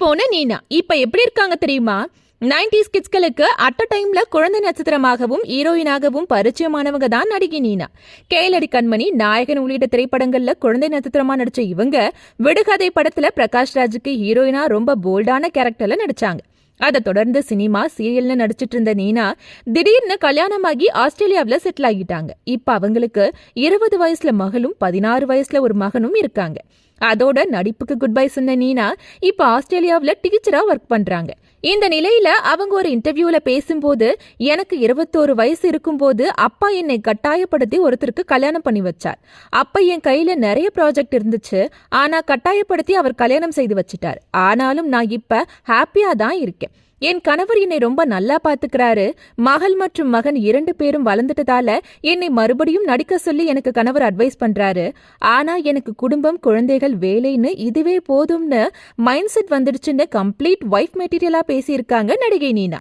போன நீனா இப்ப எப்படி இருக்காங்க தெரியுமா? 90s கிட்ஸ்களுக்கு அட் அ டைம்ல குழந்தை நட்சத்திரமாகவும் ஹீரோயினாகவும் பரிச்சயமானவங்க தான் நடிகை நீனா. கேளடி கண்மணி, நாயகன் உள்ளிட்ட திரைப்படங்கள்ல குழந்தை நட்சத்திரமா நடிச்ச இவங்க விடுகதை படத்துல பிரகாஷ் ராஜுக்கு ஹீரோயினா ரொம்ப போல்டான கேரக்டர்ல நடிச்சாங்க. அதை தொடர்ந்து சினிமா சீரியல்னு நடிச்சிட்டு இருந்த நீனா திடீர்னு கல்யாணமாகி ஆஸ்திரேலியாவில் செட்டில் ஆகிட்டாங்க. இப்ப அவங்களுக்கு 20 வயசுல மகளும் 16 வயசுல ஒரு மகனும் இருக்காங்க. அதோட நடிப்புக்கு குட் பை சொன்ன நீனா இப்ப ஆஸ்திரேலியாவில் டீச்சரா ஒர்க் பண்றாங்க. இந்த நிலையில அவங்க ஒரு இன்டர்வியூல பேசும்போது, எனக்கு 21 வயசு இருக்கும்போது அப்பா என்னை கட்டாயப்படுத்தி ஒருத்தருக்கு கல்யாணம் பண்ணி வச்சார். அப்ப என் கையில நிறைய ப்ராஜெக்ட் இருந்துச்சு. ஆனா கட்டாயப்படுத்தி அவர் கல்யாணம் செய்து வச்சிட்டார். ஆனாலும் நான் இப்ப ஹாப்பியா தான் இருக்கேன். என் கணவர் என்னை ரொம்ப நல்லா பாத்துக்கிறாரு. மகள் மற்றும் மகன் 2 பேரும் வளர்ந்துட்டதால என்னை மறுபடியும் நடிக்க சொல்லி எனக்கு கணவர் அட்வைஸ் பண்றாரு. ஆனா எனக்கு குடும்பம், குழந்தைகள், வேலைன்னு இதுவே போதும்னு மைண்ட் செட் வந்துடுச்சுன்னு கம்ப்ளீட் வைஃப் மெட்டீரியலா பேசியிருக்காங்க நடிகை நீனா.